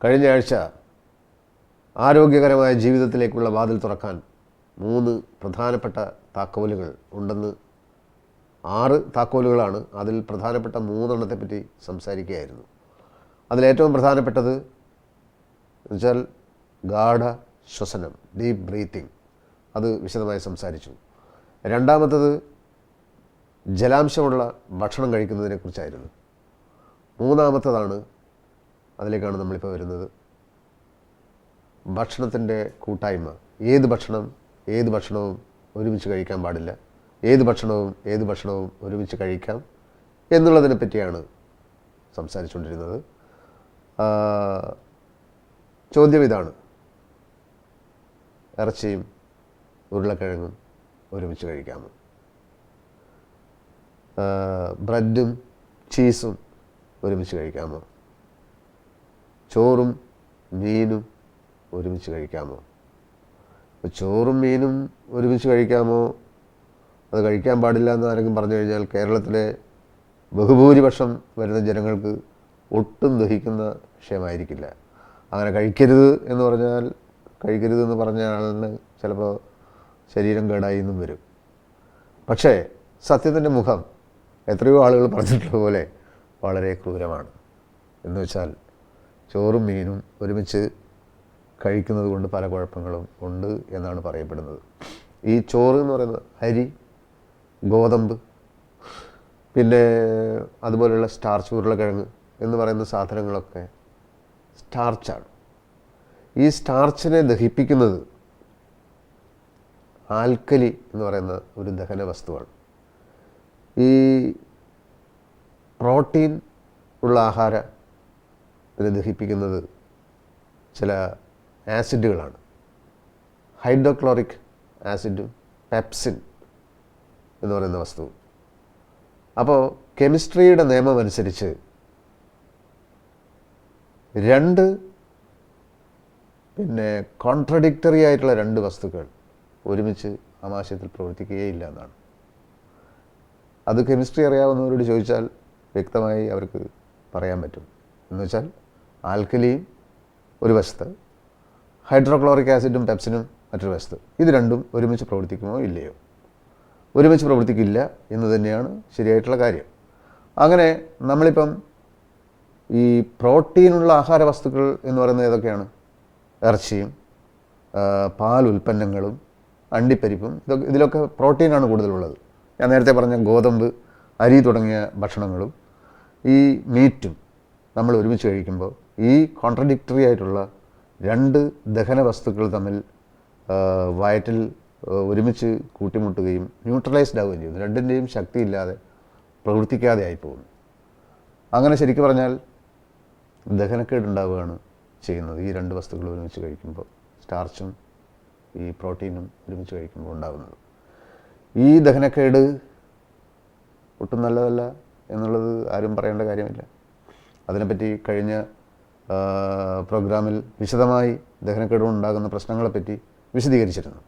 കഴിഞ്ഞ ആഴ്ച ആരോഗ്യകരമായ ജീവിതത്തിലേക്കുള്ള വാതിൽ തുറക്കാൻ 3 പ്രധാനപ്പെട്ട താക്കോലുകൾ ഉണ്ടെന്ന് 6 താക്കോലുകളാണ്. അതിൽ പ്രധാനപ്പെട്ട 3 എണ്ണത്തെപ്പറ്റി സംസാരിക്കുകയായിരുന്നു. അതിലേറ്റവും പ്രധാനപ്പെട്ടത് എന്നുവെച്ചാൽ ഗാഢ ശ്വസനം, ഡീപ്പ് ബ്രീത്തിങ്, അത് വിശദമായി സംസാരിച്ചു. രണ്ടാമത്തത് ജലാംശമുള്ള ഭക്ഷണം കഴിക്കുന്നതിനെക്കുറിച്ചായിരുന്നു. മൂന്നാമത്തതാണ്, അതിലേക്കാണ് നമ്മളിപ്പോൾ വരുന്നത്, ഭക്ഷണത്തിൻ്റെ കൂട്ടായ്മ. ഏത് ഭക്ഷണവും ഒരുമിച്ച് കഴിക്കാൻ പാടില്ല, ഏത് ഭക്ഷണവും ഒരുമിച്ച് കഴിക്കാം എന്നുള്ളതിനെ പറ്റിയാണ് സംസാരിച്ചുകൊണ്ടിരുന്നത്. ചോദ്യം ഇതാണ്: ഇറച്ചിയും ഉരുളക്കിഴങ്ങും ഒരുമിച്ച് കഴിക്കാമോ? ബ്രെഡും ചീസും ഒരുമിച്ച് കഴിക്കാമോ? ചോറും മീനും ഒരുമിച്ച് കഴിക്കാമോ? അപ്പോൾ ചോറും മീനും ഒരുമിച്ച് കഴിക്കാമോ, അത് കഴിക്കാൻ പാടില്ല എന്ന് ആരെങ്കിലും പറഞ്ഞു കഴിഞ്ഞാൽ കേരളത്തിലെ ബഹുഭൂരിപക്ഷം വരുന്ന ജനങ്ങൾക്ക് ഒട്ടും ദഹിക്കുന്ന വിഷയമായിരിക്കില്ല. അങ്ങനെ കഴിക്കരുതെന്ന് പറഞ്ഞ ആളിന് ചിലപ്പോൾ ശരീരം കേടായി എന്നും വരും. പക്ഷേ സത്യത്തിൻ്റെ മുഖം എത്രയോ ആളുകൾ പറഞ്ഞിട്ടുള്ള പോലെ വളരെ ക്രൂരമാണ്. എന്ന് വെച്ചാൽ ചോറും മീനും ഒരുമിച്ച് കഴിക്കുന്നത് കൊണ്ട് പല കുഴപ്പങ്ങളും ഉണ്ട് എന്നാണ് പറയപ്പെടുന്നത്. ഈ ചോറ് എന്ന് പറയുന്നത് അരി, ഗോതമ്പ്, പിന്നെ അതുപോലെയുള്ള സ്റ്റാർച്ച്, ഉരുളക്കിഴങ്ങ് എന്ന് പറയുന്ന സാധനങ്ങളൊക്കെ സ്റ്റാർച്ചാണ്. ഈ സ്റ്റാർച്ചിനെ ദഹിപ്പിക്കുന്നത് ആൽക്കലി എന്ന് പറയുന്ന ഒരു ദഹന വസ്തുവാണ്. ഈ പ്രോട്ടീൻ ഉള്ള ആഹാരത്തിനെ ദഹിപ്പിക്കുന്നത് ചില ആസിഡുകളാണ്. ഹൈഡ്രോക്ലോറിക് ആസിഡും പെപ്സിൻ എന്ന് പറയുന്ന വസ്തു. അപ്പോൾ കെമിസ്ട്രിയുടെ നിയമം അനുസരിച്ച് 2 കോൺട്രഡിക്ടറി ആയിട്ടുള്ള 2 വസ്തുക്കൾ ഒരുമിച്ച് ആമാശയത്തിൽ പ്രവർത്തിക്കുകയില്ല എന്നാണ്. അത് കെമിസ്ട്രി അറിയാവുന്നവരോട് ചോദിച്ചാൽ വ്യക്തമായി അവർക്ക് പറയാൻ പറ്റും. എന്ന് വെച്ചാൽ ആൽക്കലിയും ഒരു വശത്ത്, ഹൈഡ്രോക്ലോറിക് ആസിഡും പെപ്സിനും മറ്റൊരു വശത്ത്. ഇത് രണ്ടും ഒരുമിച്ച് പ്രവർത്തിക്കുമോ ഇല്ലയോ? ഒരുമിച്ച് പ്രവർത്തിക്കില്ല എന്ന് തന്നെയാണ് ശരിയായിട്ടുള്ള കാര്യം. അങ്ങനെ നമ്മളിപ്പം ഈ പ്രോട്ടീനുള്ള ആഹാര വസ്തുക്കൾ എന്ന് പറയുന്നത് ഏതൊക്കെയാണ്? ഇറച്ചിയും പാൽ ഉൽപ്പന്നങ്ങളും അണ്ടിപ്പരിപ്പും, ഇതിലൊക്കെ പ്രോട്ടീനാണ് കൂടുതലുള്ളത്. ഞാൻ നേരത്തെ പറഞ്ഞ ഗോതമ്പ്, അരി തുടങ്ങിയ ഭക്ഷണങ്ങളും ഈ മീറ്റും നമ്മൾ ഒരുമിച്ച് കഴിക്കുമ്പോൾ ഈ കോൺട്രഡിക്ടറി ആയിട്ടുള്ള 2 ദഹന വസ്തുക്കൾ തമ്മിൽ വയറ്റിൽ ഒരുമിച്ച് കൂട്ടിമുട്ടുകയും ന്യൂട്രലൈസ്ഡ് ആവുകയും ചെയ്യുന്നു. രണ്ടിൻ്റെയും ശക്തിയില്ലാതെ പ്രവർത്തിക്കാതെ ആയിപ്പോകുന്നു. അങ്ങനെ ശരിക്കും പറഞ്ഞാൽ ദഹനക്കേടുണ്ടാവുകയാണ് ചെയ്യുന്നത് ഈ 2 വസ്തുക്കൾ ഒരുമിച്ച് കഴിക്കുമ്പോൾ, സ്റ്റാർച്ചും ഈ പ്രോട്ടീനും ഒരുമിച്ച് കഴിക്കുമ്പോൾ ഉണ്ടാകുന്നത്. ഈ ദഹനക്കേട് ഒട്ടും നല്ലതല്ല എന്നുള്ളത് ആരും പറയേണ്ട കാര്യമില്ല. അതിനെപ്പറ്റി കഴിഞ്ഞ പ്രോഗ്രാമിൽ വിശദമായി ദഹനക്കേട് ഉണ്ടാകുന്ന പ്രശ്നങ്ങളെപ്പറ്റി വിശദീകരിച്ചിരുന്നു.